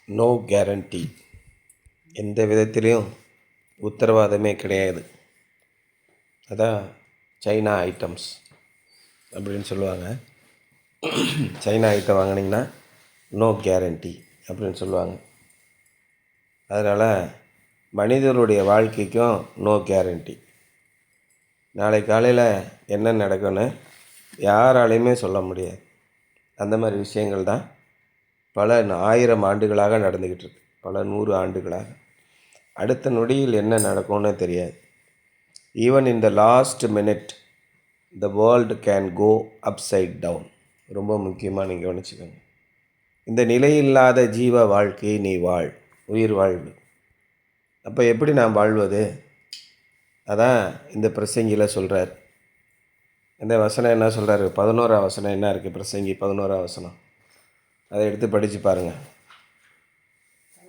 No guarantee. எந்த விதத்திலையும் உத்தரவாதமே கிடையாது. அதான் சைனா ஐட்டம்ஸ் அப்படின்னு சொல்லுவாங்க. சைனா ஐட்டம் வாங்கினீங்கன்னா நோ கேரண்டி அப்படின்னு சொல்லுவாங்க. அதனால் மனிதர்களுடைய வாழ்க்கைக்கும் நோ கேரண்டி. நாளை காலையில் என்ன நடக்கும்னு யாராலையுமே சொல்ல முடியாது. அந்த மாதிரி விஷயங்கள் தான் பல 1000 ஆண்டுகளாக நடந்துக்கிட்டு இருக்கு, பல 100 ஆண்டுகளாக. அடுத்த நொடியில் என்ன நடக்கும்னு தெரியாது. Even in the last minute the world can go upside down. ரொம்ப முக்கியமாக நீங்கள் கவனிச்சுக்கோங்க. இந்த நிலையில்லாத ஜீவ வாழ்க்கையை நீ வாழ், உயிர் வாழ்வு. அப்போ எப்படி நாம் வாழ்வது? அதான் இந்த பிரசங்கியில் சொல்கிறார். இந்த வசனம் என்ன சொல்கிறாரு? 11ஆம் வசனம் என்ன இருக்குது? பிரசங்கி 11ஆம் வசனம், அதை எடுத்து படித்து பாருங்கள்.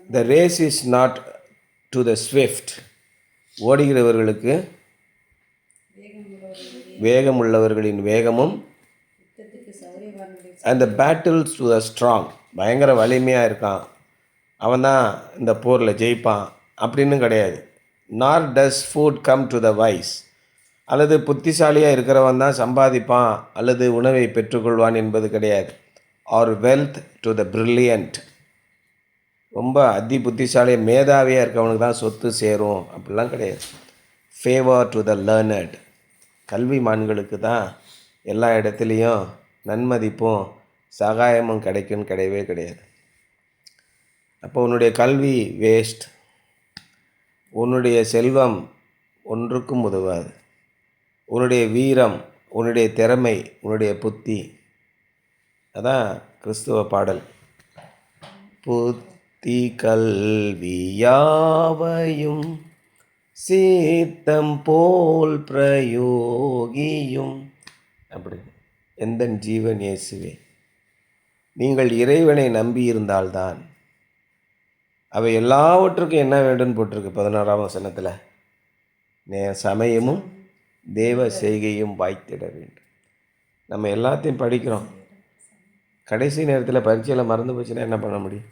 The race is not to the swift. ஓடுகிறவர்களுக்கு வேகம் உள்ளவர்களின் வேகமும், அந்த பேட்டில்ஸ் டு த ஸ்ட்ராங். பயங்கர வலிமையாக இருக்கான், அவன் தான் இந்த போரில் ஜெயிப்பான் அப்படின்னு கிடையாது. Nor does food come to the wise. அல்லது புத்திசாலியாக இருக்கிறவன் தான் சம்பாதிப்பான் அல்லது உணவை பெற்றுக்கொள்வான் என்பது கிடையாது. Or wealth to the brilliant. ரொம்ப அதி புத்திசாலியாக மேதாவியாக இருக்கவனுக்கு தான் சொத்து சேரும் அப்படிலாம் கிடையாது. Favour to the learned. கல்விமான்களுக்கு தான் எல்லா இடத்துலையும் நன்மதிப்பும் சகாயமும் கிடைக்குன்னு கிடையவே கிடையாது. அப்போ உன்னுடைய கல்வி வேஸ்ட், உன்னுடைய செல்வம் ஒன்றுக்கும் உதவாது, உன்னுடைய வீரம், உன்னுடைய திறமை, உன்னுடைய புத்தி. அதான் கிறிஸ்துவ பாடல், புத்தி கல்வி யாவையும் சீத்தம் போல் பிரயோகியும் அப்படி. எந்த ஜீவன் இயேசுவே, நீங்கள் இறைவனை நம்பியிருந்தால்தான். அவை எல்லாவற்றுக்கும் என்ன வேண்டும்னு போட்டிருக்கு 16ஆம் வசனத்தில், சமயமும் தேவ செய்கையும் வாய்த்திட வேண்டும். நம்ம எல்லாத்தையும் படிக்கிறோம், கடைசி நேரத்தில் பரீட்சையில் மறந்து போச்சுன்னா என்ன பண்ண முடியும்?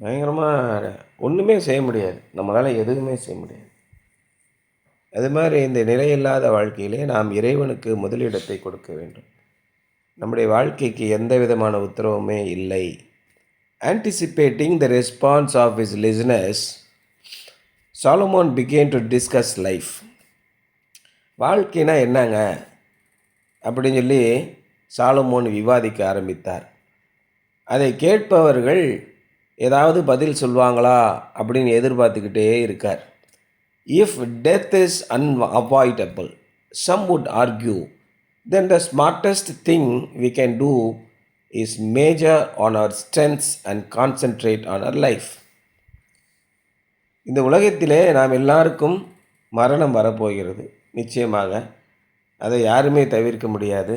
பயங்கரமாக ஒன்றுமே செய்ய முடியாது, நம்மளால் எதுவுமே செய்ய முடியாது. அது மாதிரி இந்த நிலையில்லாத வாழ்க்கையிலே நாம் இறைவனுக்கு முதலிடத்தை கொடுக்க வேண்டும். நம்முடைய வாழ்க்கைக்கு எந்த விதமான உத்தரவுமே இல்லை. Anticipating the response of his listeners, Solomon began to discuss life. வாழ்க்கைனா என்னங்க அப்படின்னு சொல்லி சாலமோன் விவாதிக்க ஆரம்பித்தார். அதை கேட்பவர்கள் ஏதாவது பதில் சொல்லுவாங்களா அப்படின்னு எதிர்பார்த்துக்கிட்டே இருக்கார். If death is unavoidable, some would argue, then the smartest thing we can do is major on our strengths and concentrate on our life. இந்த உலகத்திலே நாம் எல்லாருக்கும் மரணம் வரப்போகிறது, நிச்சயமாக. அதை யாருமே தவிர்க்க முடியாது.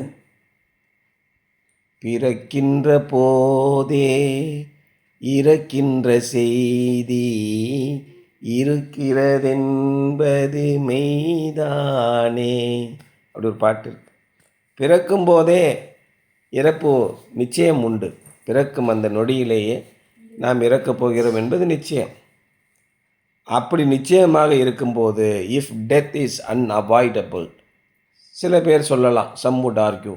பிறக்கின்ற போதே இறக்கின்ற செய்தி இருக்கிறதென்பது மெய்தானே அப்படி ஒரு பாட்டு இருக்கு. பிறக்கும் போதே இறப்பு நிச்சயம் உண்டு. பிறக்கும் அந்த நொடியிலேயே நாம் இறக்கப் போகிறோம் என்பது நிச்சயம். அப்படி நிச்சயமாக இருக்கும்போது, இஃப் டெத் இஸ் unavoidable, சில பேர் சொல்லலாம், some would argue,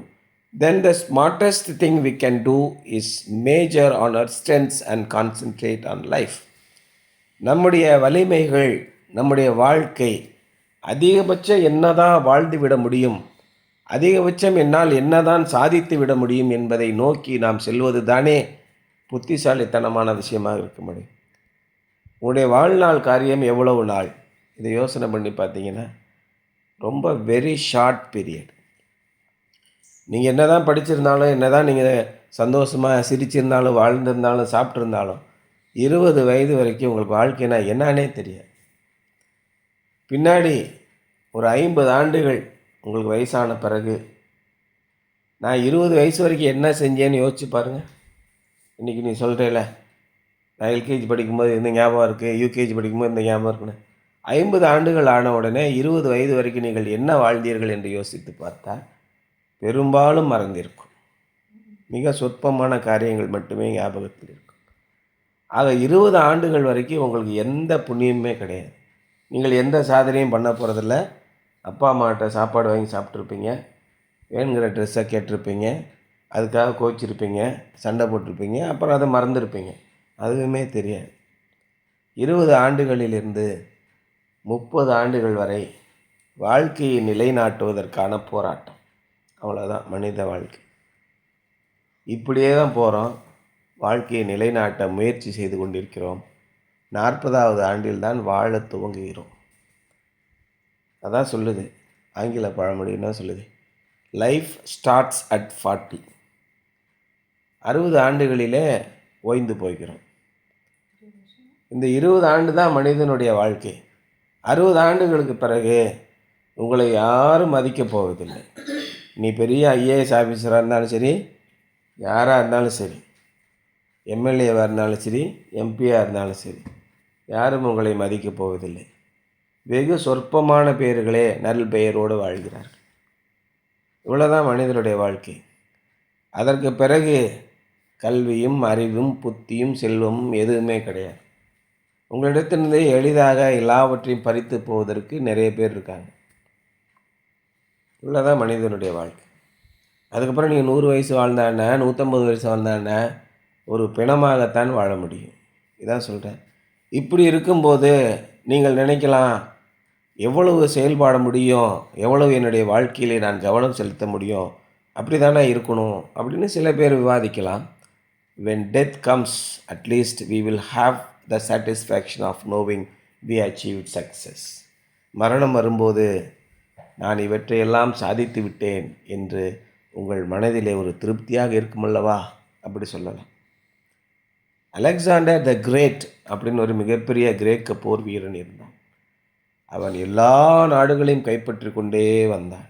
then the smartest thing we can do is major on our strengths and concentrate on life. நம்முடைய வலிமைகள், நம்முடைய வாழ்க்கை, அதிகபட்சம் என்னதான் வாழ்ந்து விட முடியும், அதிகபட்சம் என்னால் என்னதான் சாதித்து விட முடியும் என்பதை நோக்கி நாம் செல்வது தானே புத்திசாலித்தனமான விஷயமாக இருக்க முடியும். உங்களுடைய வாழ்நாள் காரியம் எவ்வளவு நாள்? இதை யோசனை பண்ணி பார்த்தீங்கன்னா ரொம்ப வெரி ஷார்ட் பீரியட். நீங்கள் என்ன தான் படிச்சிருந்தாலும், என்ன தான் நீங்கள் சந்தோஷமாக சிரிச்சிருந்தாலும், வாழ்ந்திருந்தாலும், சாப்பிட்ருந்தாலும், 20 வயது வரைக்கும் உங்களுக்கு வாழ்க்கைனா என்னன்னே தெரியாது. பின்னாடி ஒரு 50 ஆண்டுகள் உங்களுக்கு வயசான பிறகு, நான் 20 வயசு வரைக்கும் என்ன செஞ்சேன்னு யோசிச்சு பாருங்கள். இன்றைக்கி நீ சொல்கிறேல, நான் எல்கேஜி படிக்கும்போது இந்த ஞாபகம் இருக்குது, யூகேஜி படிக்கும்போது இந்த ஞாபகம் இருக்குன்னு. 50 ஆண்டுகள் ஆன உடனே 20 வயது வரைக்கும் நீங்கள் என்ன வாழ்ந்தீர்கள் என்று யோசித்து பார்த்தா பெரும்பாலும் மறந்திருக்கும். மிக சொற்பமான காரியங்கள் மட்டுமே ஞாபகத்தில் இருக்கும். ஆக 20 ஆண்டுகள் வரைக்கும் உங்களுக்கு எந்த புண்ணியமுமே கிடையாது. நீங்கள் எந்த சாதனையும் பண்ண போகிறதில்ல. அப்பா அம்மாட்ட சாப்பாடு வாங்கி சாப்பிட்ருப்பீங்க, வேணுங்கிற ட்ரெஸ்ஸை கேட்டிருப்பீங்க, அதுக்காக கோச்சிருப்பீங்க, சண்டை போட்டிருப்பீங்க, அப்புறம் அதை மறந்துருப்பீங்க. அதுவுமே தெரியாது. 20 ஆண்டுகளிலிருந்து 30 ஆண்டுகள் வரை வாழ்க்கையை நிலைநாட்டுவதற்கான போராட்டம். அவ்வளோதான் மனித வாழ்க்கை. இப்படியே தான் போகிறோம். வாழ்க்கையை நிலைநாட்ட முயற்சி செய்து கொண்டிருக்கிறோம். 40வது ஆண்டில் தான் வாழ துவங்குகிறோம். அதான் சொல்லுது ஆங்கில பழமொழி. என்ன சொல்லுது? Life starts at 40. 60 ஆண்டுகளிலே ஓய்ந்து போகிறோம். இந்த 20 ஆண்டு தான் மனிதனுடைய வாழ்க்கை. 60 ஆண்டுகளுக்கு பிறகு உங்களை யாரும் மதிக்கப் போவதில்லை. நீ பெரிய ஐஏஎஸ் ஆஃபீஸராக இருந்தாலும் சரி, யாராக இருந்தாலும் சரி, எம்எல்ஏவாக இருந்தாலும் சரி, எம்பியாக இருந்தாலும் சரி, யாரும் உங்களை மதிக்கப் போவதில்லை. வெகு சொற்பமான பேர்களே நல் பெயரோடு வாழ்கிறார்கள். இவ்வளோதான் மனிதனுடைய வாழ்க்கை. அதற்கு பிறகு கல்வியும் அறிவும் புத்தியும் செல்வமும் எதுவுமே கிடையாது. உங்களிடத்திலிருந்து எளிதாக எல்லாவற்றையும் பறித்து போவதற்கு நிறைய பேர் இருக்காங்க. இவ்வளோதான் மனிதனுடைய வாழ்க்கை. அதுக்கப்புறம் நீங்கள் 100 வயசு வாழ்ந்தானே, 150 வயசு வாழ்ந்தானே, ஒரு பிணமாகத்தான் வாழ முடியும். இதான் சொல்கிறேன். இப்படி இருக்கும்போது நீங்கள் நினைக்கலாம், எவ்வளவு செயல்பட முடியும், எவ்வளவு என்னுடைய வாழ்க்கையிலே நான் கவனம் செலுத்த முடியும், அப்படி தானே இருக்கணும் அப்படின்னு சில பேர் விவாதிக்கலாம். when death comes, at least we will have the satisfaction of knowing we achieved success. மரணம் வரும்போது நான் இவற்றையெல்லாம் சாதித்து விட்டேன் என்று உங்கள் மனதிலே ஒரு திருப்தியாக இருக்குமல்லவா, அப்படி சொல்லலாம். அலெக்சாண்டர் த கிரேட் அப்படின்னு ஒரு மிகப்பெரிய கிரேக்க போர் வீரன் இருந்தான். அவன் எல்லா நாடுகளையும் கைப்பற்றி கொண்டே வந்தான்.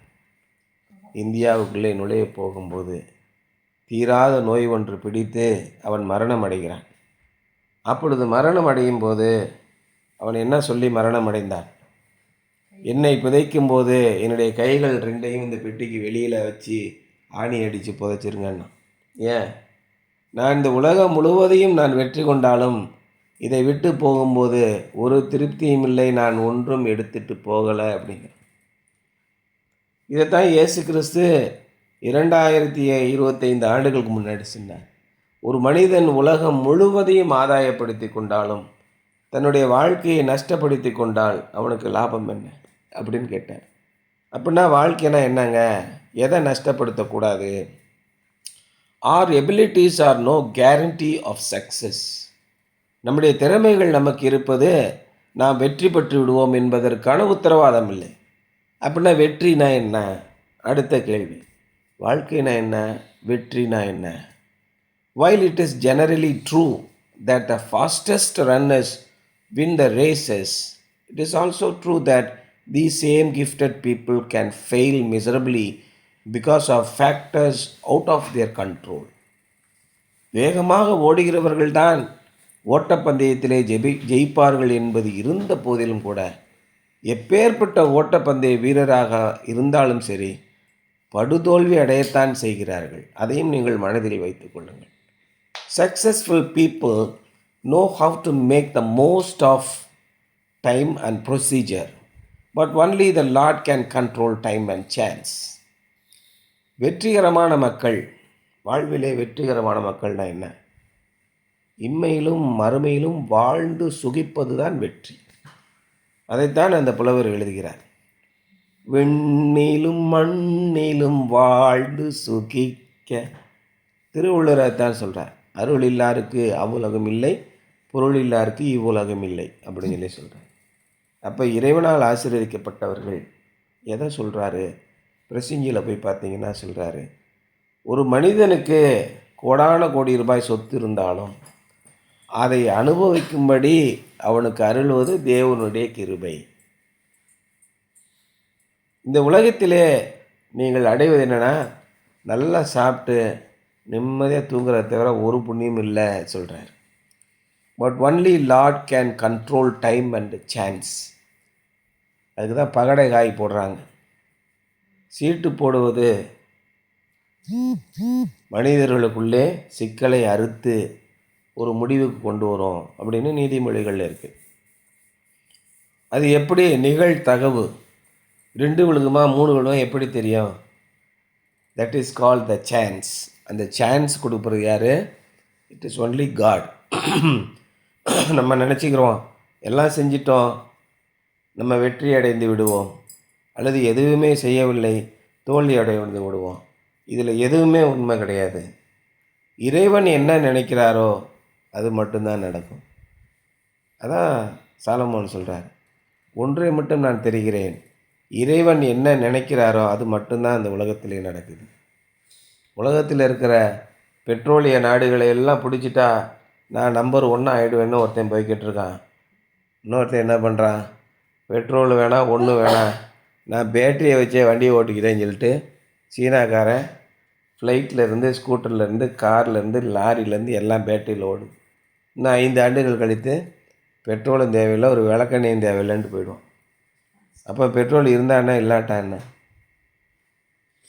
இந்தியாவுக்குள்ளே நுழைய போகும்போது தீராத நோய் ஒன்று பிடித்து அவன் மரணம் அடைகிறான். அப்பொழுது மரணம் அடையும் போது அவன் என்ன சொல்லி மரணம் அடைந்தான்? என்னை புதைக்கும் போது என்னுடைய கைகள் ரெண்டையும் இந்த பெட்டிக்கு வெளியில் வச்சு ஆணி அடித்து புதைச்சிருங்கண்ணா. ஏன்? நான் இந்த உலகம் முழுவதையும் நான் வெற்றி கொண்டாலும் இதை விட்டு போகும்போது ஒரு திருப்தியும் இல்லை, நான் ஒன்றும் எடுத்துட்டு போகலை அப்படிங்கிற. இதைத்தான் இயேசு கிறிஸ்து 2025 ஆண்டுகளுக்கு முன்னாடி சொன்னார். ஒரு மனிதன் உலகம் முழுவதையும் ஆதாயப்படுத்தி கொண்டாலும் தன்னுடைய வாழ்க்கையை நஷ்டப்படுத்தி கொண்டால் அவனுக்கு லாபம் என்ன அப்படின்னு கேட்டேன். அப்படின்னா வாழ்க்கைனா என்னங்க? எதை நஷ்டப்படுத்தக்கூடாது? our abilities are no guarantee of success. நம்முடைய திறமைகள் நமக்கு இருப்பது நாம் வெற்றி பெற்று விடுவோம் என்பதற்கான உத்தரவாதம் இல்லை. அப்படின்னா வெற்றினா என்ன? அடுத்த கேள்வி. வாழ்க்கைனா என்ன? வெற்றினா என்ன? While it is generally true that the fastest runners win the races, it is also true that these same gifted people can fail miserably because of factors out of their control. வேகமாக ஓடுகிறவர்கள்தான் ஓட்டப்பந்தயத்திலே ஜெயிப்பார்கள் என்பது இருந்த போதிலும் கூட, எப்பேற்பட்ட ஓட்டப்பந்தய வீரராக இருந்தாலும் சரி, படுதோல்வி அடையத்தான் செய்கிறார்கள். அதையும் நீங்கள் மனதில் வைத்துக் கொள்ளுங்கள். Successful people know how to make the most of time and procedure, but only the Lord can control time and chance. வெற்றிகரமான மக்கள், வாழ்விலே வெற்றிகரமான மக்கள்னா என்ன? இம்மையிலும் மறுமையிலும் வாழ்ந்து சுகிப்பது தான் வெற்றி. அதைத்தான் அந்த புலவர் எழுதுகிறார். விண்ணிலும் மண்ணிலும் வாழ்ந்து சுகிக்க. திருவள்ளுவரைத்தான் சொல்கிறார். அருள் இல்லாருக்கு அவ்வுலகம் இல்லை, பொருள் இல்லாருக்கு இவ்வுலகம் இல்லை அப்படின்னு சொல்லி சொல்கிறார். அப்போ இறைவனால் ஆசீர்வதிக்கப்பட்டவர்கள் எதை சொல்கிறாரு? பிரசங்கியில் போய் பார்த்தீங்கன்னா சொல்கிறாரு, ஒரு மனிதனுக்கு கோடான கோடி ரூபாய் சொத்து இருந்தாலும் அதை அனுபவிக்கும்படி அவனுக்கு அருள்வது தேவனுடைய கிருபை. இந்த உலகத்திலே நீங்கள் அடைவது என்னென்னா, நல்லா சாப்பிட்டு நிம்மதியாக தூங்குறத தவிர ஒரு புண்ணியம் இல்லை சொல்கிறார். But only Lord can control time and chance. அதுக்கு தான் பகடை காய் போடுறாங்க. சீட்டு போடுவது மனிதர்களுக்குள்ளே சிக்கலை அறுத்து ஒரு முடிவுக்கு கொண்டு வரும் அப்படின்னு நீதிமொழிகளில் இருக்குது. அது எப்படி நிகழ்தகவு 2 விழுகுமா 3 விழுமா எப்படி தெரியும்? That is called the chance. அந்த சான்ஸ் கொடுக்குறது யார்? It is only God. நம்ம நினச்சிக்கிறோம் எல்லாம் செஞ்சிட்டோம், நம்ம வெற்றி அடைந்து விடுவோம், அல்லது எதுவுமே செய்யவில்லை தோல்வி அடைந்து விடுவோம். இதில் எதுவுமே உண்மை கிடையாது. இறைவன் என்ன நினைக்கிறாரோ அது மட்டும்தான் நடக்கும். அதான் சாலமோன் சொல்கிறார், ஒன்றை மட்டும் நான் தெரிகிறேன், இறைவன் என்ன நினைக்கிறாரோ அது மட்டும்தான் அந்த உலகத்திலே நடக்குது. உலகத்தில் இருக்கிற பெட்ரோலிய நாடுகளை எல்லாம் பிடிச்சிட்டா நான் நம்பர் 1 ஆகிடுவேன்னு ஒருத்தன் போய்கிட்டு இருக்கான். இன்னொருத்தன் என்ன பண்ணுறான், பெட்ரோல் வேணாம் ஒன்றும் வேணாம், நான் பேட்டரியை வச்சே வண்டியை ஓட்டிக்கிறேன்னு சொல்லிட்டு சீனாக்காரன் ஃப்ளைட்லேருந்து ஸ்கூட்டர்லேருந்து கார்லேருந்து லாரிலேருந்து எல்லாம் பேட்டரியில் ஓடுது. இன்னும் 5 ஆண்டுகள் கழித்து பெட்ரோலும் தேவையில்லை, ஒரு விளக்கெண்ணையும் தேவையில்லைன்ட்டு போயிடுவோம். அப்போ பெட்ரோல் இருந்தான்னா இல்லாட்டான்னா?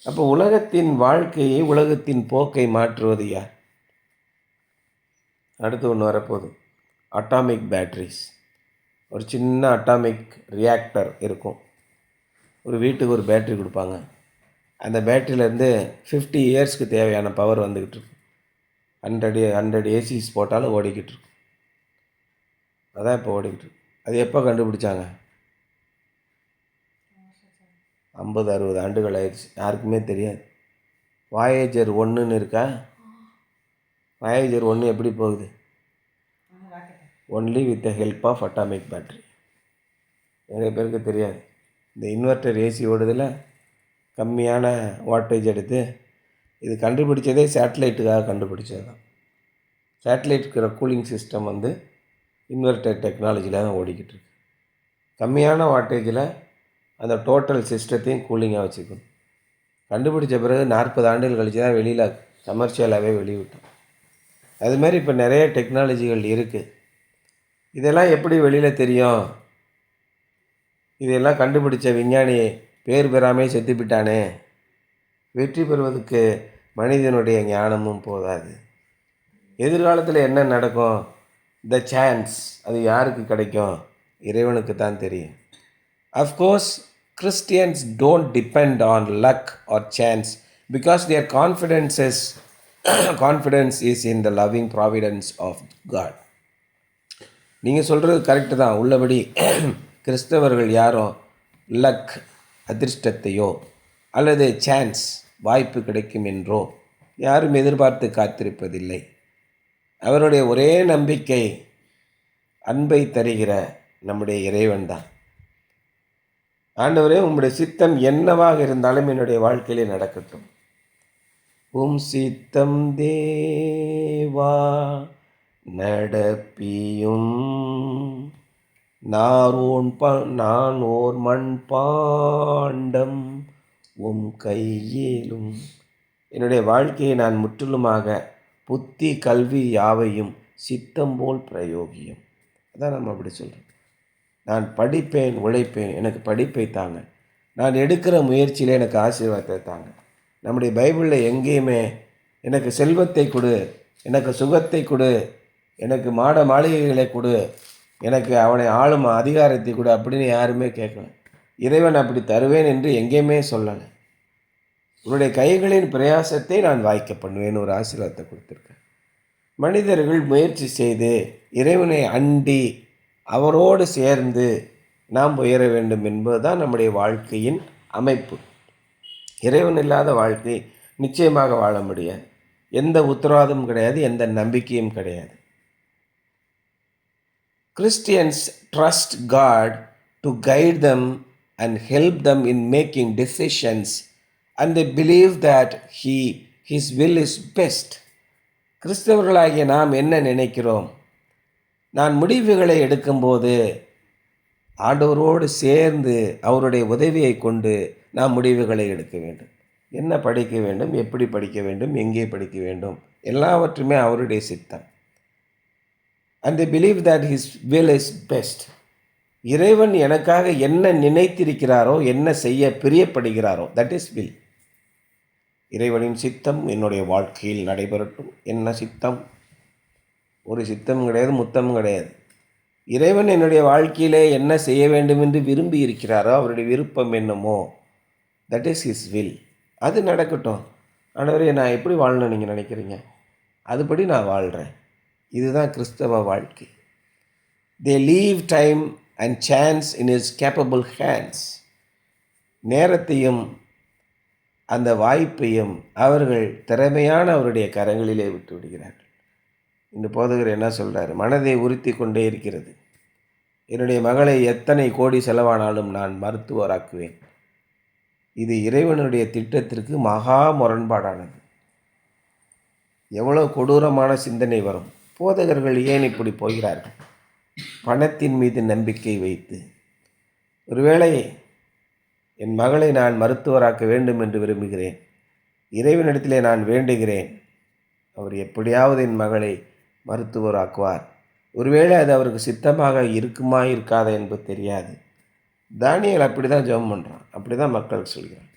அப்போ உலகத்தின் வாழ்க்கையை, உலகத்தின் போக்கை மாற்றுவது யார்? அடுத்து ஒன்று வரப்போகுது, அட்டாமிக் பேட்ரிஸ். ஒரு சின்ன அட்டாமிக் ரியாக்டர் இருக்கும், ஒரு வீட்டுக்கு ஒரு பேட்ரி கொடுப்பாங்க. அந்த பேட்டரியிலேருந்து 50 இயர்ஸ்க்கு தேவையான பவர் வந்துக்கிட்டு இருக்கும். 100 ஏசிஸ் போட்டாலும் ஓடிக்கிட்டு இருக்கும். அதான் இப்போ ஓடிக்கிட்டு இருக்கு. அது எப்போ கண்டுபிடிச்சாங்க? 50-60 ஆண்டுகள் ஆயிடுச்சு, யாருக்குமே தெரியாது. வாயேஜர் 1ன்னு இருக்கா? வாயேஜர் 1 எப்படி போகுது? Only with the help of atomic battery. நிறைய பேருக்கு தெரியாது. இந்த இன்வெர்டர் ஏசி ஓடுதில் கம்மியான வாட்டேஜ் எடுத்து, இது கண்டுபிடிச்சதே சேட்டலைட்டுக்காக கண்டுபிடிச்சது தான். சேட்டலைட்டுக்கிற கூலிங் சிஸ்டம் இன்வெர்டர் டெக்னாலஜியில் தான் ஓடிக்கிட்டு இருக்கு. கம்மியான வாட்டேஜில் அந்த டோட்டல் சிஸ்டத்தையும் கூலிங்காக வச்சுக்கணும். கண்டுபிடிச்ச பிறகு 40 ஆண்டுகள் கழிச்சு தான் வெளியில் கமர்ஷியலாகவே வெளியிட்டோம். அதுமாதிரி இப்போ நிறைய டெக்னாலஜிகள் இருக்குது. இதெல்லாம் எப்படி வெளியில் தெரியும்? இதெல்லாம் கண்டுபிடிச்ச விஞ்ஞானி பேர் பெறாமே செத்துப்பிட்டானே. வெற்றி பெறுவதற்கு மனிதனுடைய ஞானமும் போதாது. எதிர்காலத்தில் என்ன நடக்கும்? த சான்ஸ் அது யாருக்கு கிடைக்கும்? இறைவனுக்கு தான் தெரியும். Of course Christians don't depend on luck or chance because their confidence is in the loving providence of God. நீங்கள் சொல்கிறது கரெக்டு தான். உள்ளபடி கிறிஸ்தவர்கள் யாரும் லக் அதிர்ஷ்டத்தையோ அல்லது சான்ஸ் வாய்ப்பு கிடைக்கும் என்றோ யாரும் எதிர்பார்த்து காத்திருப்பதில்லை. அவருடைய ஒரே நம்பிக்கை அன்பை தருகிற நம்முடைய இறைவன் தான். ஆண்டவரே, உம்முடைய சித்தம் என்னவாக இருந்தாலும் என்னுடைய வாழ்க்கையிலே நடக்கட்டும். உம் சித்தம் தேவா நடப்பியும், நான் ஓர் மண் பாண்டம் உம் கையிலும். என்னுடைய வாழ்க்கையை நான் முற்றிலுமாக புத்தி கல்வி யாவையும் சித்தம் போல் பிரயோகியும். அதான் நம்ம அப்படி சொல்கிறோம். நான் படிப்பேன், உழைப்பேன், எனக்கு படிப்பை தாங்க. நான் எடுக்கிற முயற்சியில் எனக்கு ஆசீர்வாதத்தை தாங்க. நம்முடைய பைபிளில் எங்கேயுமே எனக்கு செல்வத்தை கொடு, எனக்கு சுகத்தை கொடு, எனக்கு மாட மாளிகைகளை கொடு, எனக்கு அவனை ஆளும் அதிகாரத்தை கொடு அப்படின்னு யாருமே கேட்கல. இறைவன் அப்படி தருவேன் என்று எங்கேயுமே சொல்லலை. உன்னுடைய கைகளின் பிரயாசத்தை நான் வாய்க்க பண்ணுவேன்னு ஒரு ஆசீர்வாதத்தை கொடுத்துருக்கேன். மனிதர்கள் முயற்சி செய்து இறைவனை அண்டி அவரோடு சேர்ந்து நாம் உயர வேண்டும் என்பதுதான் நம்முடைய வாழ்க்கையின் அமைப்பு. இறைவன் இல்லாத வாழ்க்கை நிச்சயமாக வாழ முடியாது. எந்த உத்தரவாதமும் கிடையாது, எந்த நம்பிக்கையும் கிடையாது. Christians trust God to guide them and help them in making decisions, and they believe that His will is best. கிறிஸ்தவர்களாகிய நாம் என்ன நினைக்கிறோம்? நான் முடிவுகளை எடுக்கும்போது ஆண்டவரோடு சேர்ந்து அவருடைய உதவியை கொண்டு நாம் முடிவுகளை எடுக்க வேண்டும். என்ன படிக்க வேண்டும், எப்படி படிக்க வேண்டும், எங்கே படிக்க வேண்டும், எல்லாவற்றுமே அவருடைய சித்தம். And they believe that His will is best. இறைவன் எனக்காக என்ன நினைத்திருக்கிறாரோ, என்ன செய்ய பிரியப்படுகிறாரோ, தட் இஸ் வில். இறைவனின் சித்தம் என்னுடைய வாழ்க்கையில் நடைபெறட்டும். என்ன சித்தம்? ஒரு சித்தமும் கிடையாது, முத்தமும் கிடையாது. இறைவன் என்னுடைய வாழ்க்கையிலே என்ன செய்ய வேண்டும் என்று விரும்பி இருக்கிறாரோ, அவருடைய விருப்பம் என்னமோ, தட் இஸ் ஹிஸ் வில். அது நடக்கட்டும். ஆண்டவரே, நான் எப்படி வாழணும்னு நீங்கள் நினைக்கிறீங்க? அதுபடி நான் வாழ்கிறேன். இதுதான் கிறிஸ்தவ வாழ்க்கை. They leave time and chance in his capable hands. நேரத்தையும் அந்த வாய்ப்பையும் அவர்கள் திறமையான அவருடைய கரங்களிலே விட்டு விடுகிறார்கள். இந்த போதகர் என்ன சொல்கிறார்? மனதை உறுத்தி கொண்டே இருக்கிறது. என்னுடைய மகளை எத்தனை கோடி செலவானாலும் நான் மருத்துவராக்குவேன். இது இறைவனுடைய திட்டத்திற்கு மகா முரண்பாடானது. எவ்வளோ கொடூரமான சிந்தனை வரும். போதகர்கள் ஏன் இப்படி போகிறார்கள்? பணத்தின் மீது நம்பிக்கை வைத்து. ஒருவேளை என் மகளை நான் மருத்துவராக்க வேண்டும் என்று விரும்புகிறேன், இறைவனிடத்திலே நான் வேண்டுகிறேன், அவர் எப்படியாவது என் மகளை மருத்துவராக்குவார். ஒருவேளை அது அவருக்கு சித்தமாக இருக்குமா இருக்காதா என்பது தெரியாது. தானியேல் அப்படி தான் ஜெபம் பண்ணுறான், அப்படி தான் மக்களுக்கு சொல்கிறான்.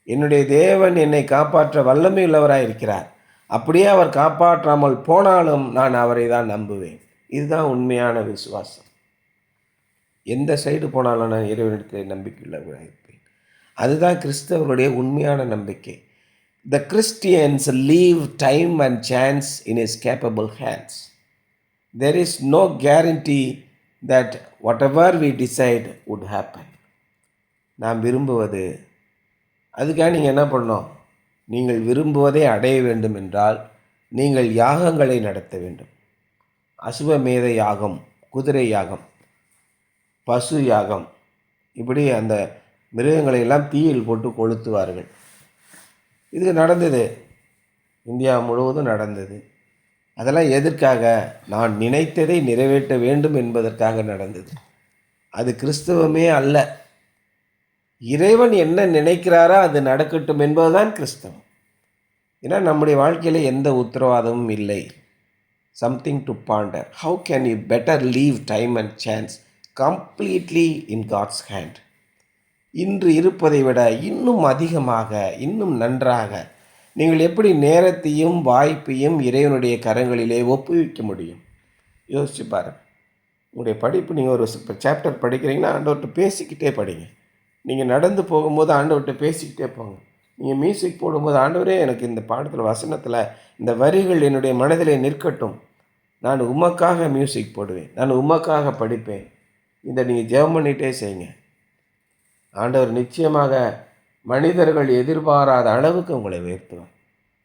என்னுடைய தேவன் என்னை காப்பாற்ற வல்லமை உள்ளவராக இருக்கிறார். அப்படியே அவர் காப்பாற்றாமல் போனாலும் நான் அவரை தான் நம்புவேன். இதுதான் உண்மையான விசுவாசம். எந்த சைடு போனாலும் நான் இறைவனிடத்தில் நம்பிக்கை உள்ளவராக இருப்பேன். அதுதான் கிறிஸ்தவருடைய உண்மையான நம்பிக்கை. The Christians leave time and chance in his capable hands. There is no guarantee that whatever we decide would happen. நாம் விரும்புவது, அதுக்காக நீங்கள் என்ன பண்ணணும்? நீங்கள் விரும்புவதை அடைய வேண்டும் என்றால் நீங்கள் யாகங்களை நடத்த வேண்டும். அசுவமேத யாகம், குதிரை யாகம், பசு யாகம், இப்படி அந்த மிருகங்களை எல்லாம் தீயில் போட்டு கொளுத்துவார்கள். இது நடந்தது, இந்தியா முழுவதும் நடந்தது. அதெல்லாம் எதற்காக? நான் நினைத்ததை நிறைவேற்ற வேண்டும் என்பதற்காக நடந்தது. அது கிறிஸ்தவமே அல்ல. இறைவன் என்ன நினைக்கிறாரோ அது நடக்கட்டும் என்பதுதான் கிறிஸ்தவம். ஏன்னா நம்முடைய வாழ்க்கையில் எந்த உத்தரவாதமும் இல்லை. Something to ponder. How can you better leave time and chance completely in God's hand? இன்று இருப்பதை விட இன்னும் அதிகமாக, இன்னும் நன்றாக நீங்கள் எப்படி நேரத்தையும் வாய்ப்பையும் இறைவனுடைய கரங்களிலே ஒப்புவிக்க முடியும்? யோசிச்சு பாருங்கள். உங்களுடைய படிப்பு, நீங்கள் ஒரு சாப்டர் படிக்கிறீங்கன்னா ஆண்டவர்கிட்ட பேசிக்கிட்டே படிங்க. நீங்கள் நடந்து போகும்போது ஆண்டவர்கிட்ட பேசிக்கிட்டே போங்க. நீங்கள் மியூசிக் போடும்போது, ஆண்டவரே எனக்கு இந்த பாடத்தில் வசனத்தில் இந்த வரிகள் என்னுடைய மனதிலே நிற்கட்டும், நான் உமக்காக மியூசிக் போடுவேன், நான் உமக்காக படிப்பேன். இதை நீங்கள் ஜெபம் பண்ணிகிட்டே செய்யுங்க. ஆண்டவர் நிச்சயமாக மனிதர்கள் எதிர்பாராத அளவுக்கு உங்களை உயர்த்துவார்.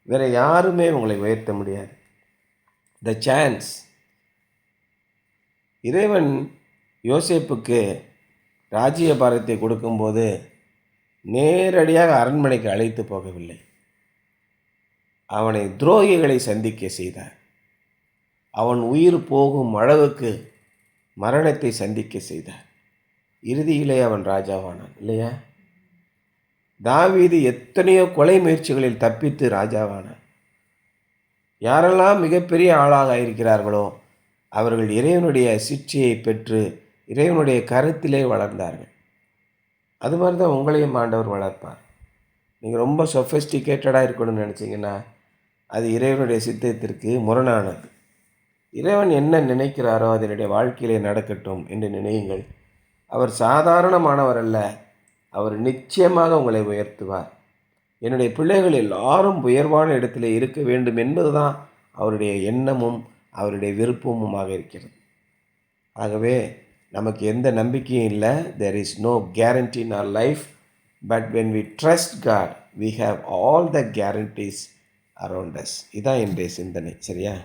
வேறு யாருமே உங்களை உயர்த்த முடியாது. The chance. இறைவன் யோசேப்புக்கு ராஜ்யபாரத்தை கொடுக்கும்போது நேரடியாக அரண்மனைக்கு அழைத்து போகவில்லை. அவனை துரோகிகளை சந்திக்க செய்தார். அவன் உயிர் போகும் அளவுக்கு மரணத்தை சந்திக்க செய்தார். இறுதியிலே அவன் ராஜாவானான் இல்லையா? தாவீது எத்தனையோ கொலை முயற்சிகளில் தப்பித்து ராஜாவானான். யாரெல்லாம் மிகப்பெரிய ஆளாக இருக்கிறார்களோ அவர்கள் இறைவனுடைய சிட்சையை பெற்று இறைவனுடைய கருத்திலே வளர்ந்தார்கள். அது மாதிரி தான் உங்களையும் ஆண்டவர் வளர்ப்பார். நீங்கள் ரொம்ப சொஃபஸ்டிகேட்டடாக இருக்கணும்னு நினச்சிங்கன்னா அது இறைவனுடைய சித்தத்திற்கு முரணானது. இறைவன் என்ன நினைக்கிறாரோ அதனுடைய வாழ்க்கையிலே நடக்கட்டும் என்று நினையுங்கள். அவர் சாதாரணமானவர் அல்ல. அவர் நிச்சயமாக உங்களை உயர்த்துவார். என்னுடைய பிள்ளைகள் எல்லாரும் உயர்வான இடத்துல இருக்க வேண்டும் என்பது தான் அவருடைய எண்ணமும் அவருடைய விருப்பமுமாக இருக்கிறது. ஆகவே நமக்கு எந்த நம்பிக்கையும் இல்லை. There is no guarantee in our life, but when we trust God, we have all the guarantees around us. இதான் இன்றைய சிந்தனை. சரியா?